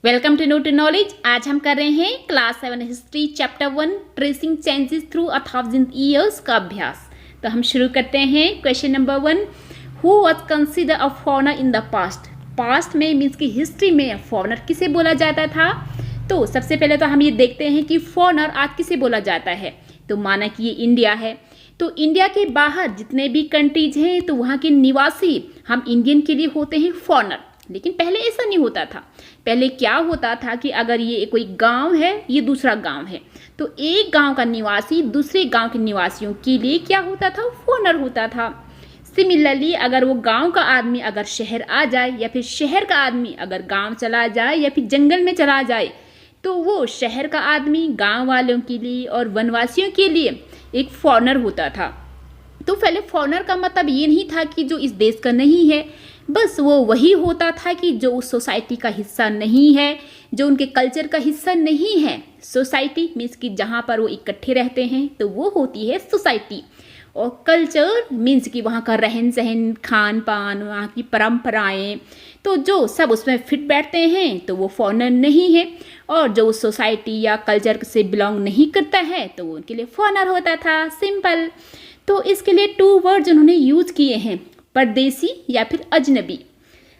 Welcome to know to knowledge. आज हम कर रहे हैं class 7 history chapter 1 tracing changes through 1000 years का अभ्यास। तो हम शुरू करते हैं। Question number 1, who was consider a foreigner in the past. Past में मीन्स की हिस्ट्री में फॉरेनर किसे बोला जाता था। तो सबसे पहले तो हम ये देखते हैं कि फॉरेनर आज किसे बोला जाता है। तो माना कि ये इंडिया है, तो इंडिया के बाहर जितने भी कंट्रीज हैं तो वहाँ के निवासी हम इंडियन के लिए होते हैं फॉरेनर। लेकिन पहले ऐसा नहीं होता था। पहले क्या होता था कि अगर ये कोई गांव है, ये दूसरा गांव है, तो एक गांव का निवासी दूसरे गांव के निवासियों के लिए क्या होता था, फॉरेनर होता था। सिमिलरली अगर वो गांव का आदमी अगर शहर आ जाए या फिर शहर का आदमी अगर गांव चला जाए या फिर जंगल में चला जाए, तो वो शहर का आदमी गांव वालों के लिए और वनवासियों के लिए एक फॉरेनर होता था। तो पहले फॉरेनर का मतलब ये नहीं था कि जो इस देश का नहीं है, बस वो वही होता था कि जो उस सोसाइटी का हिस्सा नहीं है, जो उनके कल्चर का हिस्सा नहीं है। सोसाइटी मीन्स कि जहाँ पर वो इकट्ठे रहते हैं तो वो होती है सोसाइटी, और कल्चर मीन्स कि वहाँ का रहन सहन, खान पान, वहाँ की परंपराएं, तो जो सब उसमें फिट बैठते हैं तो वो फॉरेनर नहीं है। और जो उस सोसाइटी या कल्चर से बिलोंग नहीं करता है तो वो उनके लिए फॉरेनर होता था। सिंपल। तो इसके लिए 2 वर्ड्स उन्होंने यूज किए हैं, परदेसी या फिर अजनबी।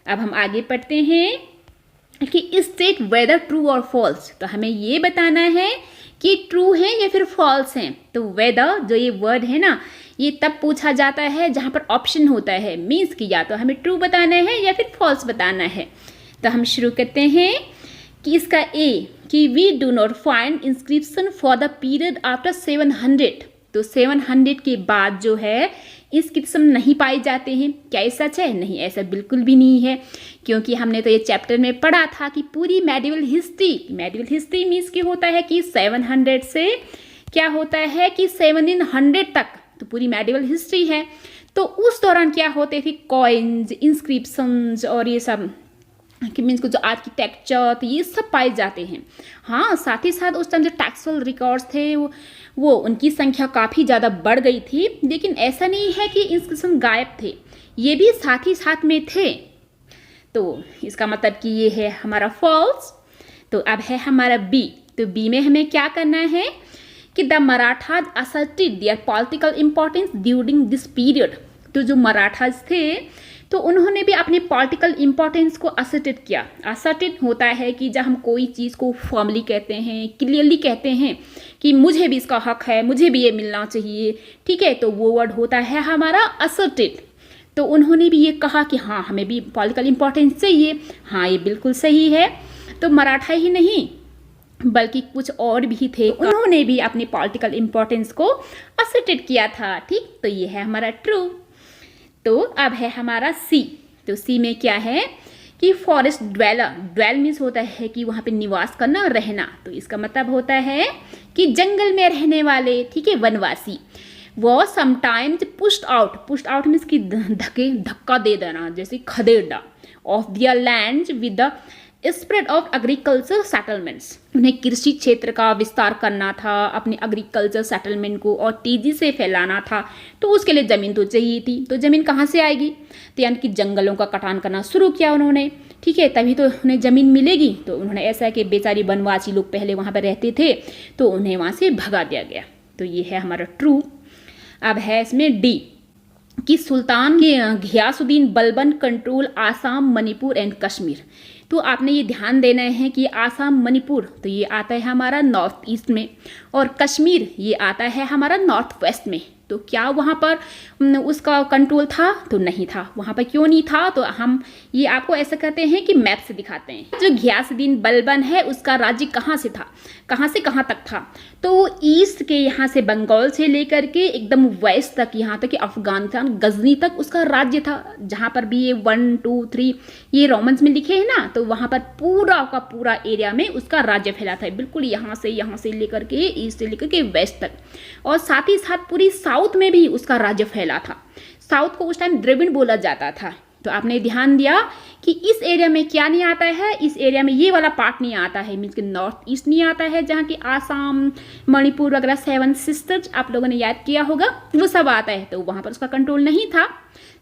अब हम आगे पढ़ते हैं कि स्टेट वेदर ट्रू और फॉल्स। तो हमें ये बताना है कि ट्रू है या फिर फॉल्स है। तो वेदर जो ये वर्ड है ना, ये तब पूछा जाता है जहाँ पर ऑप्शन होता है, मीन्स कि या तो हमें ट्रू बताना है या फिर फॉल्स बताना है। तो हम शुरू करते हैं कि इसका ए कि we do not find inscription for the period after 700। तो 700 के बाद जो है इंस्क्रिप्शन नहीं पाए जाते हैं। क्या ये सच है? नहीं, ऐसा बिल्कुल भी नहीं है, क्योंकि हमने तो ये चैप्टर में पढ़ा था कि पूरी मेडिवल हिस्ट्री मीन्स की होता है कि 700 से क्या होता है कि 1700 तक तो पूरी मेडिवल हिस्ट्री है। तो उस दौरान क्या होते थे, कॉइन्स, इंस्क्रिप्शंस और ये सब कि मीन्स को जो आर्किटेक्चर तो ये सब पाए जाते हैं। हाँ, साथ ही साथ उस टाइम जो टैक्सुअल रिकॉर्ड्स थे वो उनकी संख्या काफ़ी ज़्यादा बढ़ गई थी। लेकिन ऐसा नहीं है कि इंस्क्रिप्शन गायब थे, ये भी साथ ही साथ में थे। तो इसका मतलब कि ये है हमारा फॉल्स। तो अब है हमारा बी। तो बी में हमें क्या करना है कि the Marathas asserted there political importance during this period. तो जो मराठाज थे तो उन्होंने भी अपने पॉलिटिकल इंपॉर्टेंस को असर्टेड किया। असर्टेड होता है कि जब हम कोई चीज़ को फॉर्मली कहते हैं, क्लियरली कहते हैं कि मुझे भी इसका हक है, मुझे भी ये मिलना चाहिए, ठीक है, तो वो वर्ड होता है हमारा असर्टेड। तो उन्होंने भी ये कहा कि हाँ, हमें भी पॉलिटिकल इंपॉर्टेंस चाहिए। हाँ, ये बिल्कुल सही है। तो मराठा ही नहीं बल्कि कुछ और भी थे, उन्होंने भी अपने पॉलिटिकल इंपॉर्टेंस को असर्टेड किया था। ठीक, तो ये है हमारा ट्रू। तो अब है हमारा सी। तो सी में क्या है कि फॉरेस्ट ड्वेल मीन्स होता है कि वहाँ पे निवास करना, रहना। तो इसका मतलब होता है कि जंगल में रहने वाले, ठीक है, वनवासी। वो समटाइम्स पुश्ड आउट मीन्स कि धक्का दे देना, जैसे खदेड़ना, off their land with the spread of agriculture settlements. उन्हें कृषि क्षेत्र का विस्तार करना था, अपने एग्रीकल्चर सेटलमेंट को और तेजी से फैलाना था। तो उसके लिए ज़मीन तो चाहिए थी। तो ज़मीन कहाँ से आएगी? तो यानी कि जंगलों का कटान करना शुरू किया उन्होंने, ठीक है, तभी तो उन्हें ज़मीन मिलेगी। तो उन्होंने ऐसा कि बेचारी वनवासी लोग पहले वहाँ पर रहते थे तो उन्हें वहाँ से भगा दिया गया। तो ये है हमारा ट्रू। अब है इसमें डी कि सुल्तान घियासुद्दीन बलबन कंट्रोल आसाम, मणिपुर एंड कश्मीर। तो आपने ये ध्यान देना है कि आसाम, मणिपुर तो ये आता है हमारा नॉर्थ ईस्ट में, और कश्मीर ये आता है हमारा नॉर्थ वेस्ट में। तो क्या वहाँ पर उसका कंट्रोल था? तो नहीं था। वहाँ पर क्यों नहीं था? तो हम ये आपको ऐसा कहते हैं कि मैप से दिखाते हैं। जो घियासुद्दीन बलबन है उसका राज्य कहाँ से था, कहाँ से कहाँ तक था? तो वो ईस्ट के यहाँ से बंगाल से लेकर के एकदम वेस्ट तक, यहाँ तक कि अफगानिस्तान, गजनी तक उसका राज्य था। जहाँ पर भी ये 1, 2, 3 ये रोमन्स में लिखे हैं ना, तो वहाँ पर पूरा का पूरा एरिया में उसका राज्य फैला था, बिल्कुल यहाँ से लेकर के ईस्ट से लेकर के वेस्ट तक। और साथ ही साथ पूरी साउथ में भी उसका राज्य फैला था। साउथ को उस टाइम द्रविड़ बोला जाता था। तो आपने ध्यान दिया कि इस एरिया में क्या नहीं आता है, इस एरिया में ये वाला पार्ट नहीं आता है, मीन्स कि नॉर्थ ईस्ट नहीं आता है, जहाँ की आसाम, मणिपुर वगैरह 7 सिस्टर्स आप लोगों ने याद किया होगा, वो सब आता है। तो वहाँ पर उसका कंट्रोल नहीं था।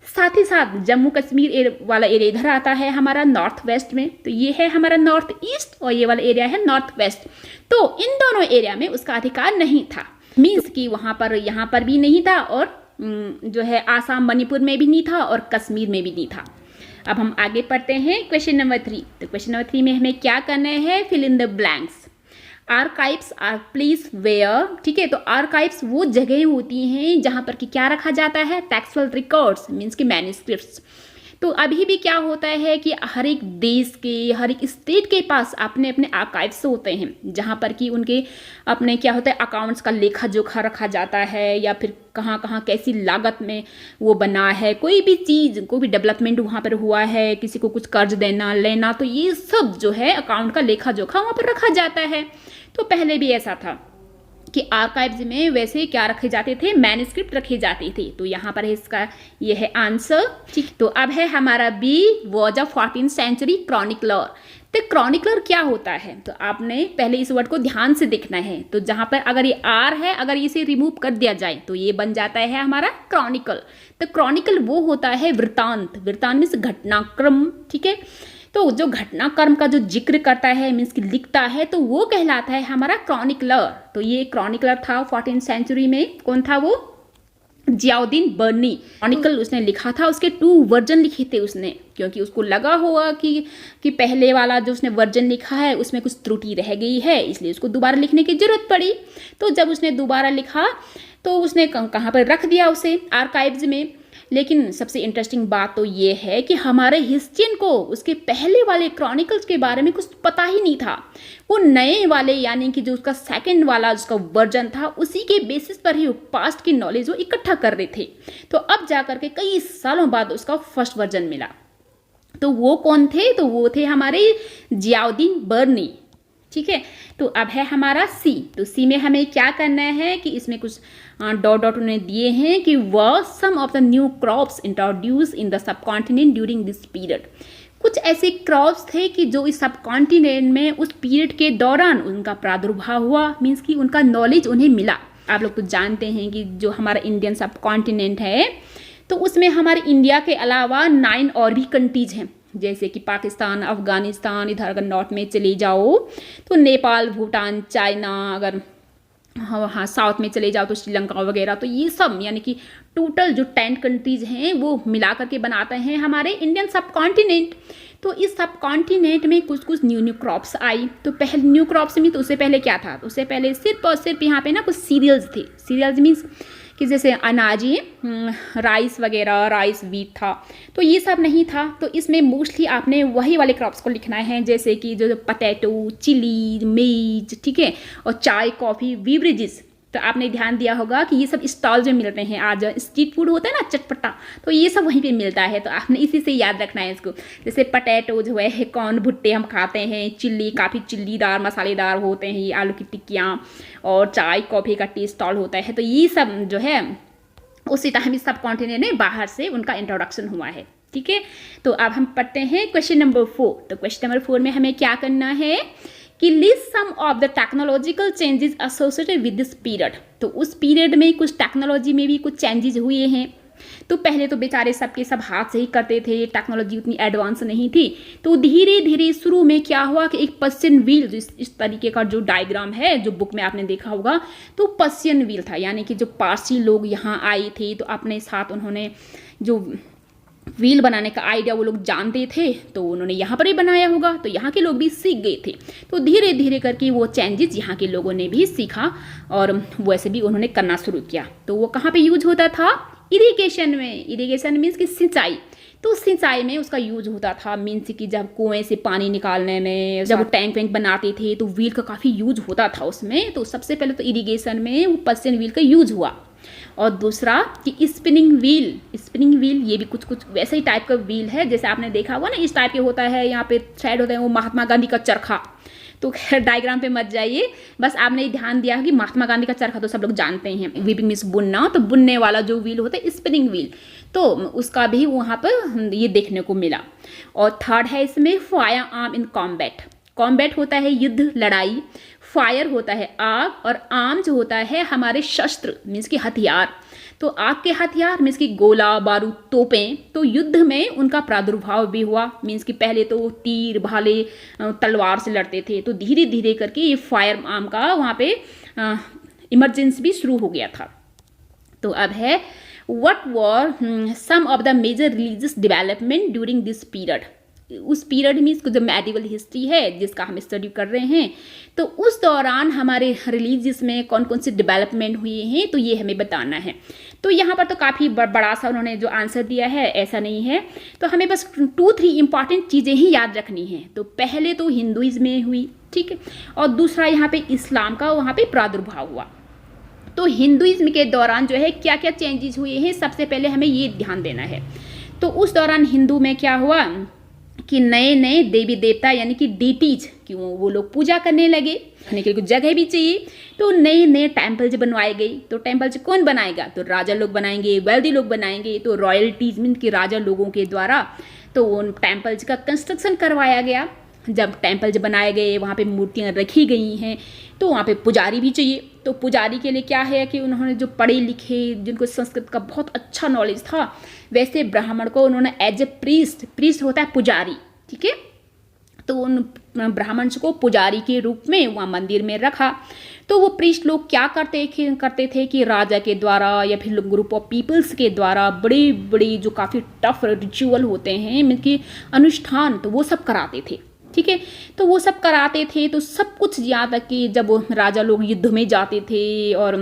साथ ही साथ जम्मू कश्मीर वाला एरिया इधर आता है हमारा नॉर्थ वेस्ट में, तो ये है हमारा नॉर्थ ईस्ट और ये वाला एरिया है नॉर्थ वेस्ट। तो इन दोनों एरिया में उसका अधिकार नहीं था, मीन्स कि वहाँ पर यहाँ पर भी नहीं था और जो है आसाम मणिपुर में भी नहीं था और कश्मीर में भी नहीं था। अब हम आगे पढ़ते हैं क्वेश्चन नंबर 3। तो क्वेश्चन नंबर 3 में हमें क्या करना है, fill in the blanks. Archives are place where, ठीक है, तो आर्काइव्स वो जगह होती हैं जहाँ पर कि क्या रखा जाता है, टेक्सुअल रिकॉर्ड्स मीन्स कि मैन्युस्क्रिप्ट्स। तो अभी भी क्या होता है कि हर एक देश के हर एक स्टेट के पास अपने अपने आर्काइव्स होते हैं जहाँ पर कि उनके अपने क्या होता है अकाउंट्स का लेखा जोखा रखा जाता है, या फिर कहाँ कहाँ कैसी लागत में वो बना है, कोई भी चीज़ कोई भी डेवलपमेंट वहाँ पर हुआ है, किसी को कुछ कर्ज देना लेना, तो ये सब जो है अकाउंट का लेखा जोखा वहाँ पर रखा जाता है। तो पहले भी ऐसा था कि आर्काइव्स में वैसे क्या रखे जाते थे, मैन्युस्क्रिप्ट रखे जाते थे। तो यहाँ पर है इसका ये है आंसर, ठीक। तो अब है हमारा B, was a 14th century chronicler. तो क्रॉनिकलर क्या होता है, तो आपने पहले इस वर्ड को ध्यान से देखना है। तो जहाँ पर अगर ये आर है, अगर इसे रिमूव कर दिया जाए तो ये बन जाता है हमारा क्रॉनिकल। तो क्रॉनिकल वो होता है वृत्तांत, वृत्तांत मीन्स घटनाक्रम, ठीक है। तो जो घटनाक्रम का जो जिक्र करता है मीन्स कि लिखता है, तो वो कहलाता है हमारा क्रॉनिकलर। तो ये क्रॉनिकलर था 14th सेंचुरी में, कौन था वो, जियाउद्दीन बर्नी। क्रॉनिकल उसने लिखा था, उसके 2 वर्जन लिखे थे उसने, क्योंकि उसको लगा होगा कि पहले वाला जो उसने वर्जन लिखा है उसमें कुछ त्रुटि रह गई है, इसलिए उसको दोबारा लिखने की जरूरत पड़ी। तो जब उसने दोबारा लिखा तो उसने कहाँ पर रख दिया उसे, आर्काइव्स में। लेकिन सबसे इंटरेस्टिंग बात तो ये है कि हमारे हिस्ट्रियन को उसके पहले वाले क्रॉनिकल्स के बारे में कुछ पता ही नहीं था। वो नए वाले यानी कि जो उसका सेकंड वाला उसका वर्जन था, उसी के बेसिस पर ही पास्ट की नॉलेज वो इकट्ठा कर रहे थे। तो अब जाकर के कई सालों बाद उसका फर्स्ट वर्जन मिला। तो वो कौन थे, तो वो थे हमारे जियाउद्दीन बर्नी, ठीक है। तो अब है हमारा सी। तो सी में हमें क्या करना है कि इसमें कुछ डॉट डॉट उन्हें दिए हैं कि वह some of the new crops introduce in the subcontinent during this period. कुछ ऐसे क्रॉप्स थे कि जो इस सब कॉन्टिनेंट में उस पीरियड के दौरान उनका प्रादुर्भाव हुआ, मीन्स कि उनका नॉलेज उन्हें मिला। आप लोग तो जानते हैं कि जो हमारा इंडियन सब कॉन्टिनेंट है, तो उसमें हमारे इंडिया के अलावा 9 और भी कंट्रीज हैं, जैसे कि पाकिस्तान, अफगानिस्तान, इधर अगर नॉर्थ में चले जाओ तो नेपाल, भूटान, चाइना, अगर हाँ साउथ में चले जाओ तो श्रीलंका वगैरह। तो ये सब यानी कि टोटल जो 10 कंट्रीज हैं वो मिला करके बनाते हैं हमारे इंडियन सब कॉन्टिनेंट। तो इस सब कॉन्टिनेंट में कुछ कुछ न्यू क्रॉप्स आई। तो पहले न्यू क्रॉप्स में तो उससे पहले क्या था, तो उससे पहले सिर्फ और सिर्फ यहाँ पे ना कुछ सीरियल्स थे। सीरियल्स मीन्स कि जैसे अनाज ही राइस वगैरह, राइस वीट था, तो ये सब नहीं था। तो इसमें मोस्टली आपने वही वाले क्रॉप्स को लिखना है, जैसे कि जो पटेटो, चिली, मेज, ठीक है, और चाय, कॉफ़ी, बीवरेजेस। तो आपने ध्यान दिया होगा कि ये सब स्टॉल में मिलते हैं। आज स्ट्रीट फूड होता है ना चटपटा, तो ये सब वहीं पे मिलता है। तो आपने इसी से याद रखना है इसको। जैसे पटेटो जो है कॉर्न भुट्टे हम खाते हैं, चिल्ली काफ़ी चिल्लीदार मसालेदार होते हैं, ये आलू की टिक्कियाँ, और चाय कॉफ़ी का टी स्टॉल होता है। तो ये सब जो है उसी टाइम इस सब कॉन्टिनेंट में बाहर से उनका इंट्रोडक्शन हुआ है, ठीक है। तो अब हम पढ़ते हैं क्वेश्चन नंबर 4। तो क्वेश्चन नंबर 4 में हमें क्या करना है कि list some of the technological changes associated with this period. तो उस पीरियड में कुछ टेक्नोलॉजी में भी कुछ चेंजेस हुए हैं। तो पहले तो बेचारे सबके सब हाथ से ही करते थे, टेक्नोलॉजी उतनी एडवांस नहीं थी। तो धीरे धीरे शुरू में क्या हुआ कि एक पर्शियन व्हील, इस तरीके का जो डायग्राम है जो बुक में आपने देखा होगा, तो पर्शियन व्हील था, यानी कि जो पारसी लोग यहाँ आए थे तो अपने साथ उन्होंने जो व्हील बनाने का आइडिया वो लोग जानते थे, तो उन्होंने यहाँ पर ही बनाया होगा। तो यहाँ के लोग भी सीख गए थे। तो धीरे धीरे करके वो चेंजेस यहाँ के लोगों ने भी सीखा और वैसे भी उन्होंने करना शुरू किया। तो वो कहाँ पे यूज होता था, इरिगेशन में। इरिगेशन मीन्स कि सिंचाई। तो सिंचाई में उसका यूज होता था, मीन्स कि जब कुएं से पानी निकालने में, जब वो टैंक वैंक बनाते थे तो व्हील का काफ़ी यूज होता था उसमें। तो सबसे पहले तो इरिगेशन में वो पर्शियन व्हील का यूज हुआ। और दूसरा कि स्पिनिंग व्हील। स्पिनिंग व्हील ये भी कुछ कुछ वैसे ही टाइप का व्हील है, जैसे आपने देखा हुआ ना, इस टाइप के होता है, यहाँ पे साइड होता है वो महात्मा गांधी का चरखा। तो खैर डायग्राम पे मत जाइए, बस आपने ध्यान दिया कि महात्मा गांधी का चरखा तो सब लोग जानते हैं। वीपिंग मीन्स बुनना, तो बुनने वाला जो व्हील होता है स्पिनिंग व्हील, तो उसका भी वहाँ पर ये देखने को मिला। और थर्ड है इसमें fire arm in combat. Combat होता है युद्ध, लड़ाई, फायर होता है आग, और आर्म जो होता है हमारे शस्त्र मीन्स कि हथियार। तो आग के हथियार मीन्स की गोला बारूद तोपें, तो युद्ध में उनका प्रादुर्भाव भी हुआ। मीन्स कि पहले तो तीर भाले तलवार से लड़ते थे, तो धीरे धीरे करके ये फायर आर्म का वहाँ पे इमरजेंसी भी शुरू हो गया था। तो अब है what were some of the major religious development during this period. उस पीरियड मीन्स जो मेडिवल हिस्ट्री है जिसका हम स्टडी कर रहे हैं, तो उस दौरान हमारे रिलीजियस में कौन कौन से डेवलपमेंट हुए हैं, तो ये हमें बताना है। तो यहाँ पर तो काफ़ी बड़ा सा उन्होंने जो आंसर दिया है, ऐसा नहीं है, तो हमें बस 2-3 इंपॉर्टेंट चीज़ें ही याद रखनी है। तो पहले तो हिंदुइज्म में हुई, ठीक है, और दूसरा यहाँ पे इस्लाम का वहाँ पे प्रादुर्भाव हुआ। तो हिंदुइज्म के दौरान जो है क्या क्या चेंजेस हुए हैं, सबसे पहले हमें ये ध्यान देना है। तो उस दौरान हिंदू में क्या हुआ कि नए नए देवी देवता यानी कि डीटीज क्यों वो लोग पूजा करने लगे, रहने के लिए जगह भी चाहिए, तो नए नए टेम्पल्स बनवाए गए। तो टेम्पल्स कौन बनाएगा, तो राजा लोग बनाएंगे, वेल्दी लोग बनाएंगे। तो रॉयल्टीज मीन कि राजा लोगों के द्वारा तो उन टेम्पल्स का कंस्ट्रक्शन करवाया गया। जब टेम्पल्स बनाए गए, वहाँ पे मूर्तियाँ रखी गई हैं, तो वहाँ पे पुजारी भी चाहिए। तो पुजारी के लिए क्या है कि उन्होंने जो पढ़े लिखे, जिनको संस्कृत का बहुत अच्छा नॉलेज था, वैसे ब्राह्मण को उन्होंने एज ए प्रीस्ट होता है पुजारी, ठीक है, तो उन ब्राह्मण को पुजारी के रूप में वहाँ मंदिर में रखा। तो वो प्रीस्ट लोग क्या करते थे कि राजा के द्वारा या फिर ग्रुप ऑफ पीपल्स के द्वारा बड़े बड़े जो काफ़ी टफ रिचुअल होते हैं, उनके अनुष्ठान, तो वो सब कराते थे, ठीक है। तो वो सब कराते थे, तो सब कुछ यहाँ तक कि जब राजा लोग युद्ध में जाते थे और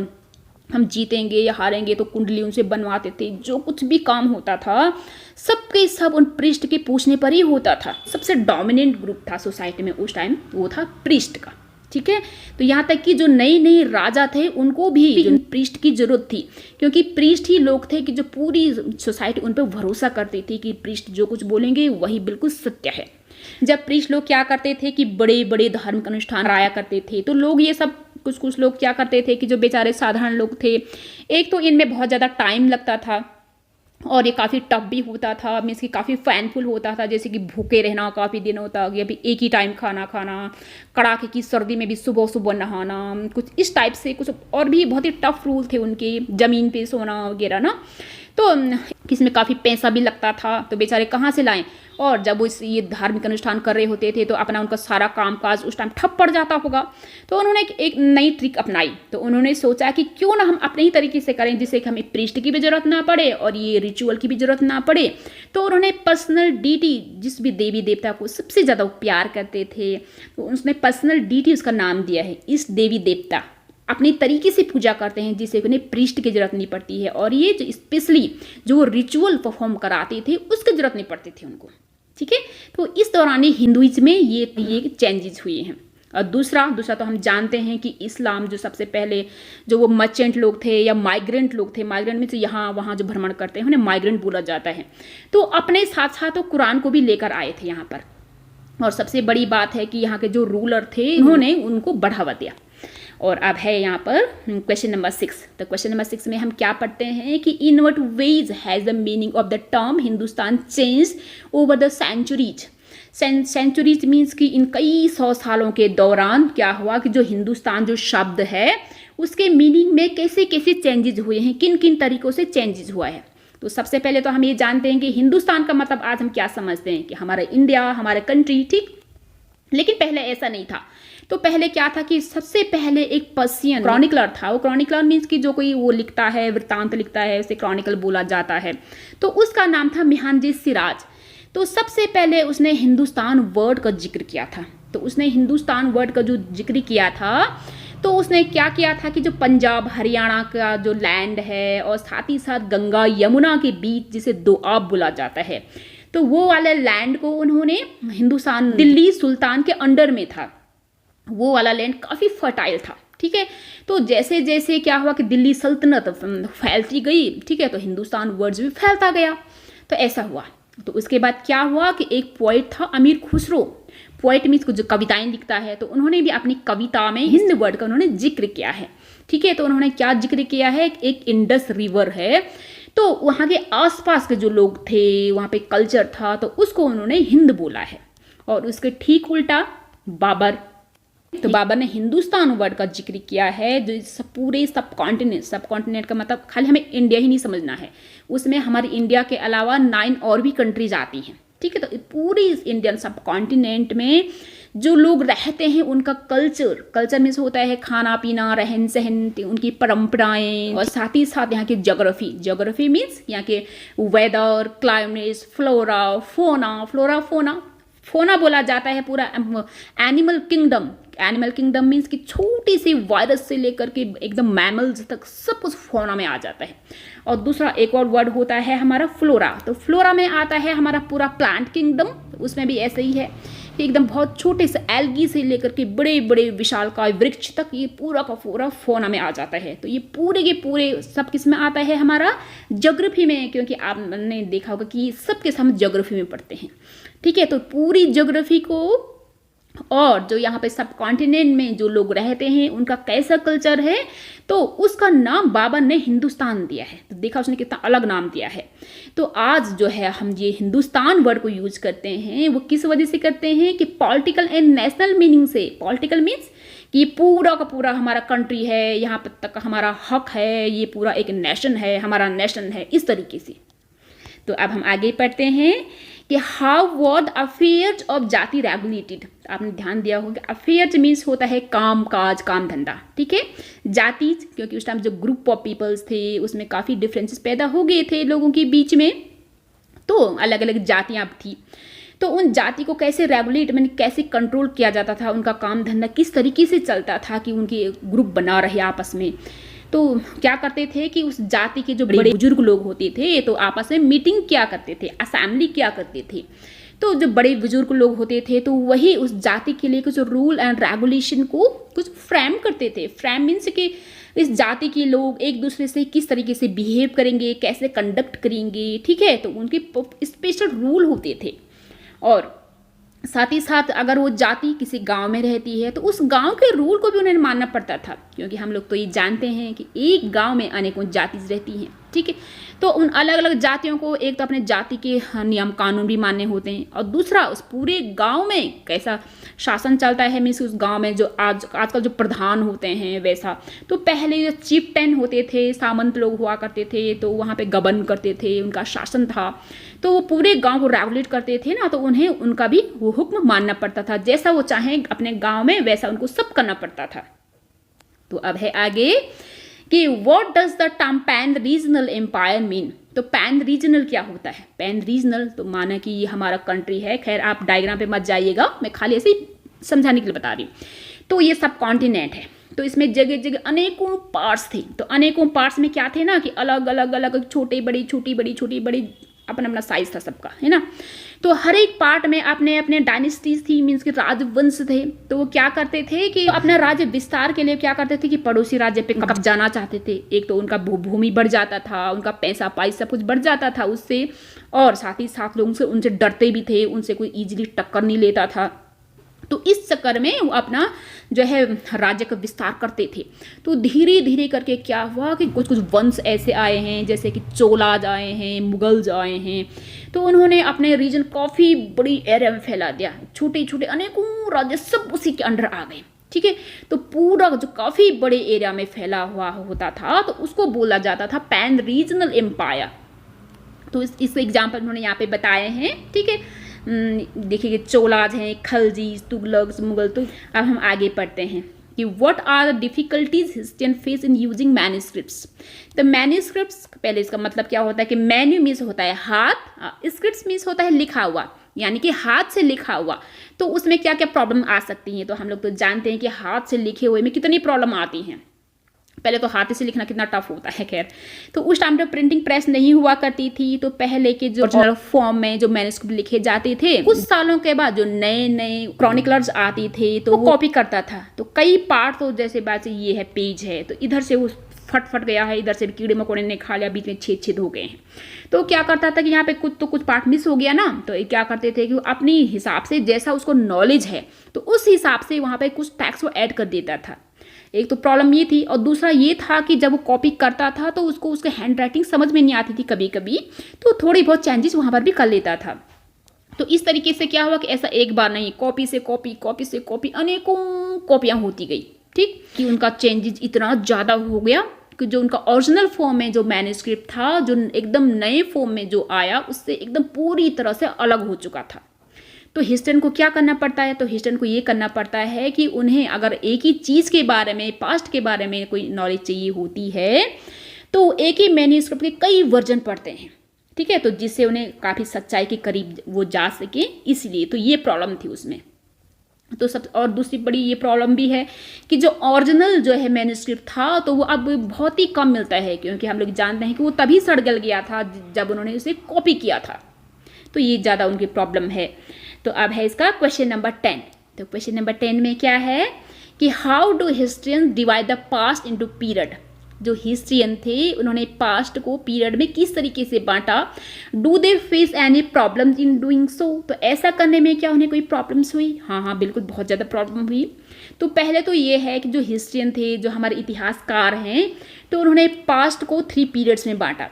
हम जीतेंगे या हारेंगे तो कुंडली उनसे बनवाते थे। जो कुछ भी काम होता था सबके सब उन प्रीस्ट के पूछने पर ही होता था। सबसे डोमिनेंट ग्रुप था सोसाइटी में उस टाइम, वो था प्रीस्ट का, ठीक है। तो यहाँ तक कि जो नए नए राजा थे उनको भी प्रीस्ट की जरूरत थी, क्योंकि प्रीस्ट ही लोग थे कि जो पूरी सोसाइटी उन पर भरोसा करती थी कि प्रीस्ट जो कुछ बोलेंगे वही बिल्कुल सत्य है। जब प्रीस्ट लोग क्या करते थे कि बड़े बड़े धार्मिक अनुष्ठान कराया करते थे, तो लोग ये सब कुछ लोग क्या करते थे कि जो बेचारे साधारण लोग थे, एक तो इनमें बहुत ज़्यादा टाइम लगता था और ये काफ़ी टफ भी होता था, मीन्स कि काफ़ी फैनफुल होता था, जैसे कि भूखे रहना काफ़ी दिनों तक, या फिर एक ही टाइम खाना खाना, कड़ाके की सर्दी में भी सुबह सुबह नहाना, कुछ इस टाइप से कुछ और भी बहुत ही टफ रूल थे उनके, ज़मीन पे सोना वगैरह ना। तो इसमें काफ़ी पैसा भी लगता था, तो बेचारे कहाँ से लाएं। और जब वो ये धार्मिक अनुष्ठान कर रहे होते थे तो अपना उनका सारा कामकाज उस टाइम ठप पड़ जाता होगा। तो उन्होंने एक नई ट्रिक अपनाई। तो उन्होंने सोचा कि क्यों ना हम अपने ही तरीके से करें, जिससे कि हमें प्रीस्ट की भी जरूरत ना पड़े और ये रिचुअल की भी जरूरत ना पड़े। तो उन्होंने पर्सनल डीटी, जिस भी देवी देवता को सबसे ज़्यादा प्यार करते थे, तो उसने पर्सनल डीटी उसका नाम दिया है। इस देवी देवता अपने तरीके से पूजा करते हैं जिससे उन्हें प्रीस्ट की जरूरत नहीं पड़ती है, और ये जो स्पेशली जो रिचुअल परफॉर्म कराते थे उसकी जरूरत नहीं पड़ती थी उनको, ठीक है। तो इस दौरान हिंदुइज्म में ये चेंजेस हुए हैं। और दूसरा तो हम जानते हैं कि इस्लाम जो सबसे पहले जो वो मर्चेंट लोग थे या माइग्रेंट लोग थे, माइग्रेंट में से यहाँ वहाँ जो भ्रमण करते हैं उन्हें माइग्रेंट बोला जाता है, तो अपने साथ साथ तो कुरान को भी लेकर आए थे यहाँ पर। और सबसे बड़ी बात है कि यहाँ के जो रूलर थे उन्होंने उनको बढ़ावा दिया। और अब है यहाँ पर क्वेश्चन नंबर 6। तो क्वेश्चन नंबर 6 में हम क्या पढ़ते हैं कि in what ways has the meaning of the term Hindustan change over the centuries. Centuries means कि इन कई 100 सालों के दौरान क्या हुआ कि जो हिंदुस्तान जो शब्द है उसके मीनिंग में कैसे कैसे चेंजेस हुए हैं, किन किन तरीक़ों से चेंजेस हुआ है। तो सबसे पहले तो हम ये जानते हैं कि हिंदुस्तान का मतलब आज हम क्या समझते हैं कि हमारा इंडिया, हमारा कंट्री, ठीक। लेकिन पहले ऐसा नहीं था। तो पहले क्या था कि सबसे पहले एक पर्शियन क्रॉनिकलर था। वो क्रॉनिकलर मीन्स कि जो कोई वो लिखता है, वृत्तांत लिखता है, उसे क्रॉनिकल बोला जाता है। तो उसका नाम था मिहानजी सिराज। तो सबसे पहले उसने हिंदुस्तान वर्ड का जिक्र किया था। तो उसने हिंदुस्तान वर्ड का जो जिक्र किया था, तो उसने क्या किया था कि जो पंजाब हरियाणा का जो लैंड है और साथ ही साथ गंगा यमुना के बीच जिसे दोआब बोला जाता है, तो वो वाले लैंड को उन्होंने हिंदुस्तान, दिल्ली सुल्तान के अंडर में था। वो वाला लैंड काफ़ी फर्टाइल था, ठीक है। तो जैसे जैसे क्या हुआ कि दिल्ली सल्तनत फैलती गई, ठीक है, तो हिंदुस्तान वर्ड्स भी फैलता गया। तो ऐसा हुआ। तो उसके बाद क्या हुआ कि एक पोइट था अमीर खुसरो। पोइट मीन्स जो कविताएं लिखता है, तो उन्होंने भी अपनी कविता में हिंद वर्ड का उन्होंने जिक्र किया है, ठीक है। तो उन्होंने क्या जिक्र किया है, एक इंडस रिवर है, तो वहाँ के आसपास के जो लोग थे, वहाँ पे कल्चर था, तो उसको उन्होंने हिंद बोला है। और उसके ठीक उल्टा बाबर तो बाबर ने हिंदुस्तान वर्ड का जिक्र किया है, जो पूरे सब कॉन्टिनेंट का मतलब खाली हमें इंडिया ही नहीं समझना है, उसमें हमारी इंडिया के अलावा 9 और भी कंट्रीज आती हैं, ठीक है। तो पूरी इंडियन सब कॉन्टिनेंट में जो लोग रहते हैं उनका कल्चर में से होता है खाना पीना, रहन सहन, उनकी परंपराएं, और साथ ही साथ यहाँ की ज्योग्राफी मीन्स यहाँ के वेदर, क्लाइमेट, फोना बोला जाता है पूरा एनिमल किंगडम मीन्स कि छोटी सी वायरस से लेकर के एकदम मैमल्स तक सब कुछ फोना में आ जाता है। और दूसरा एक और वर्ड होता है हमारा फ्लोरा, तो फ्लोरा में आता है हमारा पूरा प्लांट किंगडम, उसमें भी ऐसे ही है कि एकदम बहुत छोटे से एल्गी से लेकर के बड़े बड़े विशालकाय वृक्ष तक ये पूरा का पूरा फोना में आ जाता है। तो ये पूरे के पूरे सब किस में आता है हमारा ज्योग्राफी में, क्योंकि आपने देखा होगा कि सब के हम ज्योग्राफी में पढ़ते हैं, ठीक है। तो पूरी ज्योग्राफी को और जो यहाँ पे सब कॉन्टिनेंट में जो लोग रहते हैं उनका कैसा कल्चर है, तो उसका नाम बाबर ने हिंदुस्तान दिया है। तो देखा उसने कितना अलग नाम दिया है। तो आज जो है हम ये हिंदुस्तान वर्ड को यूज करते हैं, वो किस वजह से करते हैं कि पॉलिटिकल एंड नेशनल मीनिंग से। पॉलिटिकल मीन्स कि पूरा का पूरा हमारा कंट्री है, यहाँ तक हमारा हक है, ये पूरा एक नेशन है, हमारा नेशन है, इस तरीके से। तो अब हम आगे पढ़ते हैं कि हाउ वॉज अफेयर्स ऑफ जाति रेगुलेटेड। आपने ध्यान दिया होगा अफेयर्स मीन्स होता है काम काज, काम धंधा, ठीक है। जाति क्योंकि उस टाइम जो ग्रुप ऑफ पीपल्स थे उसमें काफ़ी डिफरेंसेस पैदा हो गए थे लोगों के बीच में, तो अलग अलग जातियाँ थी। तो उन जाति को कैसे रेगुलेट मैंने कैसे कंट्रोल किया जाता था, उनका काम धंधा किस तरीके से चलता था कि उनके ग्रुप बना रहे आपस में। तो क्या करते थे कि उस जाति के जो बड़े बुजुर्ग लोग होते थे तो आपस में मीटिंग क्या करते थे, असेंबली क्या करते थे। तो जो बड़े बुजुर्ग लोग होते थे तो वही उस जाति के लिए कुछ रूल एंड रेगुलेशन को कुछ फ्रेम करते थे। फ्रेम मीन्स कि इस जाति के लोग एक दूसरे से किस तरीके से बिहेव करेंगे, कैसे कंडक्ट करेंगे, ठीक है। तो उनके स्पेशल रूल होते थे। और साथ ही साथ अगर वो जाति किसी गांव में रहती है तो उस गांव के रूल को भी उन्हें मानना पड़ता था, क्योंकि हम लोग तो ये जानते हैं कि एक गांव में अनेकों जाति रहती हैं, ठीक है। तो उन अलग अलग जातियों को एक तो अपने जाति के नियम कानून भी मानने होते हैं, और दूसरा उस पूरे गांव में कैसा शासन चलता है, मीन्स उस गांव में जो आजकल जो प्रधान होते हैं वैसा। तो पहले जो चिफ्टन होते थे, सामंत लोग हुआ करते थे, तो वहाँ पे गवर्न करते थे, उनका शासन था, तो वो पूरे गांव को रेगुलेट करते थे ना, तो उन्हें उनका भी वो हुक्म मानना पड़ता था, जैसा वो चाहें अपने गांव में वैसा उनको सब करना पड़ता था। तो अब है आगे कि what does the term pan regional empire mean. तो पैन रीजनल क्या होता है? पैन रीजनल तो माना कि ये हमारा कंट्री है, खैर आप डायग्राम पे मत जाइएगा, मैं खाली ऐसे ही समझाने के लिए बता रही हूँ। तो ये सब कॉन्टिनेंट है, तो इसमें जगह जगह अनेकों पार्ट्स थे। तो अनेकों पार्ट्स में क्या थे ना कि अलग अलग अलग छोटे बड़ी छोटी बड़ी छोटी बड़ी अपना अपना साइज था सबका, है ना। तो हर एक पार्ट में अपने अपने डायनेस्टीज थी, मीन्स कि राजवंश थे। तो वो क्या करते थे कि अपना राज्य विस्तार के लिए क्या करते थे कि पड़ोसी राज्य पे कब्जाना चाहते थे। एक तो उनका भूमि बढ़ जाता था, उनका पैसा पाई सब कुछ बढ़ जाता था उससे, और साथ ही साथ लोग उनसे डरते भी थे, उनसे कोई इजीली टक्कर नहीं लेता था। तो इस चक्कर में वो अपना जो है राज्य का विस्तार करते थे। तो धीरे धीरे करके क्या हुआ कि कुछ कुछ वंश ऐसे आए हैं, जैसे कि चोलाज आए हैं, मुगल्स आए हैं। तो उन्होंने अपने रीजन काफ़ी बड़ी एरिया में फैला दिया, छोटे छोटे अनेकों राज्य सब उसी के अंडर आ गए, ठीक है। तो पूरा जो काफ़ी बड़े एरिया में फैला हुआ होता था तो उसको बोला जाता था पैन रीजनल एम्पायर। तो इस एग्जाम्पल उन्होंने यहाँ पे बताए हैं, ठीक है। देखिए चोलाज हैं, खलजीज, तुगलक्स, मुगल। तो अब हम आगे पढ़ते हैं कि what are the difficulties historian face in using manuscripts. तो मैन्युस्क्रिप्ट्स पहले इसका मतलब क्या होता है कि मैन्यू मीन्स होता है हाथ, स्क्रिप्ट्स मीन्स होता है लिखा हुआ, यानी कि हाथ से लिखा हुआ। तो उसमें क्या क्या प्रॉब्लम आ सकती हैं, तो हम लोग तो जानते हैं कि हाथ से लिखे हुए में कितनी प्रॉब्लम आती हैं। पहले तो हाथ से लिखना कितना टफ होता है, खैर। तो उस टाइम पे प्रिंटिंग प्रेस नहीं हुआ करती थी, तो पहले के जो ओरिजिनल फॉर्म में जो मैन्युस्क्रिप्ट लिखे जाते थे, कुछ सालों के बाद जो नए नए क्रॉनिकलर्स आती थे तो वो कॉपी करता था। तो कई पार्ट तो जैसे बात से ये है पेज है, तो इधर से वो फट गया है, इधर से भी कीड़े मकोड़े ने खा लिया, बीच में छेद हो गए हैं। तो क्या करता था कि यहाँ पे कुछ पार्ट मिस हो गया ना, तो क्या करते थे कि वो अपनी हिसाब से जैसा उसको नॉलेज है तो उस हिसाब से वहाँ पे कुछ टैक्स वो ऐड कर देता था। एक तो प्रॉब्लम ये थी, और दूसरा ये था कि जब वो कॉपी करता था तो उसको उसके हैंड राइटिंग समझ में नहीं आती थी कभी कभी, तो थोड़ी बहुत चेंजेस वहाँ पर भी कर लेता था। तो इस तरीके से क्या हुआ कि ऐसा एक बार नहीं, कॉपी से कॉपी, कॉपी से कॉपी, अनेकों कॉपियाँ होती गई, ठीक, कि उनका चेंजेस इतना ज़्यादा हो गया कि जो उनका ओरिजिनल फॉर्म में जो मैन्युस्क्रिप्ट था, जो एकदम नए फॉर्म में जो आया, उससे एकदम पूरी तरह से अलग हो चुका था। तो हिस्टोरियन को क्या करना पड़ता है? तो हिस्टोरियन को ये करना पड़ता है कि उन्हें अगर एक ही चीज़ के बारे में, पास्ट के बारे में कोई नॉलेज चाहिए होती है, तो एक ही मैन्युस्क्रिप्ट के कई वर्जन पढ़ते हैं, ठीक है, तो जिससे उन्हें काफ़ी सच्चाई के करीब वो जा सके, इसलिए तो ये प्रॉब्लम थी उसमें। तो सब, और दूसरी बड़ी ये प्रॉब्लम भी है कि जो ओरिजिनल जो है मैन्युस्क्रिप्ट था, तो वो अब बहुत ही कम मिलता है, क्योंकि हम लोग जानते हैं कि वो तभी सड़ गल गया था जब उन्होंने उसे कॉपी किया था। तो ये ज़्यादा उनकी प्रॉब्लम है। तो अब है इसका क्वेश्चन नंबर 10। तो क्वेश्चन नंबर 10 में क्या है कि how do historian divide the past into period. जो हिस्ट्रियन थे उन्होंने पास्ट को पीरियड में किस तरीके से बांटा। Do they face any problems in doing so. तो ऐसा करने में क्या उन्हें कोई प्रॉब्लम्स हुई? हाँ, बिल्कुल, बहुत ज़्यादा प्रॉब्लम हुई। तो पहले तो ये है कि जो हिस्ट्रियन थे, जो हमारे इतिहासकार हैं, तो उन्होंने पास्ट को 3 पीरियड्स में बांटा।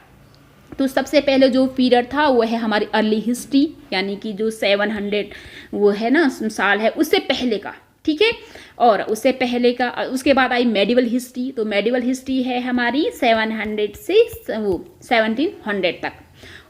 तो सबसे पहले जो पीरियड था वो है हमारी अर्ली हिस्ट्री, यानी कि जो 700 वो है ना साल है, उससे पहले का, ठीक है, और उससे पहले का। उसके बाद आई मेडिवल हिस्ट्री। तो मेडिवल हिस्ट्री है हमारी 700 से वो 1700 तक,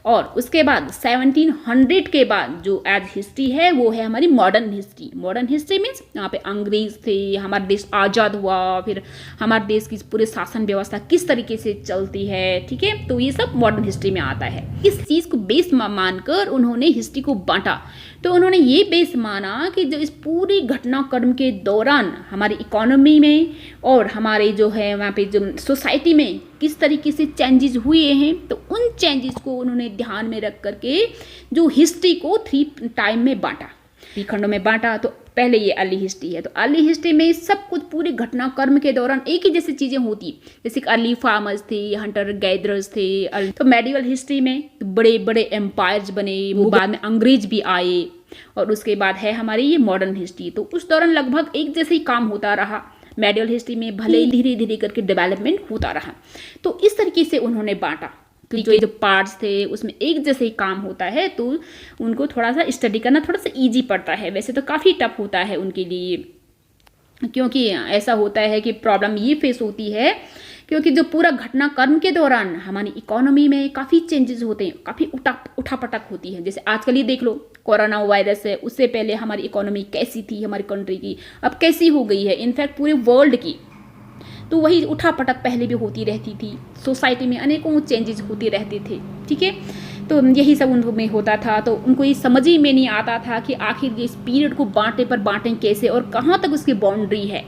और उसके बाद 1700 के बाद जो एज हिस्ट्री है वो है हमारी modern history. Modern history means यहाँ पे अंग्रेज थे, हमारा देश आज़ाद हुआ, फिर हमारे देश की पूरे शासन व्यवस्था किस तरीके से चलती है, ठीक है, तो ये सब मॉडर्न हिस्ट्री में आता है। इस चीज़ को बेस मानकर उन्होंने हिस्ट्री को बांटा। तो उन्होंने ये बेस माना कि जो इस पूरी घटनाक्रम के दौरान हमारी इकोनॉमी में और हमारे जो है वहाँ पे जो सोसाइटी में किस तरीके से चेंजेस हुए हैं, तो उन चेंजेस को उन्होंने ध्यान में रख करके जो हिस्ट्री को 3 टाइम में बांटा, 3 खंडों में बांटा। तो पहले ये अर्ली हिस्ट्री है। तो अर्ली हिस्ट्री में सब कुछ पूरे घटनाक्रम के दौरान एक ही जैसी चीज़ें होती, जैसे कि अर्ली फार्मर्स थे, हंटर गैदरर्स थे। तो मेडिवल हिस्ट्री में बड़े बड़े एम्पायर्स बने, वो बाद में अंग्रेज भी आए, और उसके बाद है हमारी ये मॉडर्न हिस्ट्री। तो उस दौरान लगभग एक जैसे ही काम होता रहा। मेडिवल हिस्ट्री में भले ही धीरे धीरे करके डेवलपमेंट होता रहा। तो इस तरीके से उन्होंने बांटा कि जो पार्ट्स थे उसमें एक जैसे ही काम होता है, तो उनको थोड़ा सा स्टडी करना थोड़ा सा ईजी पड़ता है। वैसे तो काफ़ी टफ होता है उनके लिए, क्योंकि ऐसा होता है कि प्रॉब्लम ये फेस होती है क्योंकि जो पूरा घटनाक्रम के दौरान हमारी इकोनॉमी में काफ़ी चेंजेस होते हैं, काफ़ी उठापटक होती है। जैसे आजकल ही देख लो, कोरोना वायरस है, उससे पहले हमारी इकोनॉमी कैसी थी हमारी कंट्री की, अब कैसी हो गई है, इनफैक्ट पूरे वर्ल्ड की। तो वही उठापटक पहले भी होती रहती थी, सोसाइटी में अनेकों चेंजेस होते रहते थे, ठीक है। तो यही सब उनमें होता था। तो उनको ये समझ ही में नहीं आता था कि आखिर ये इस पीरियड को बांटें कैसे और कहाँ तक उसकी बाउंड्री है।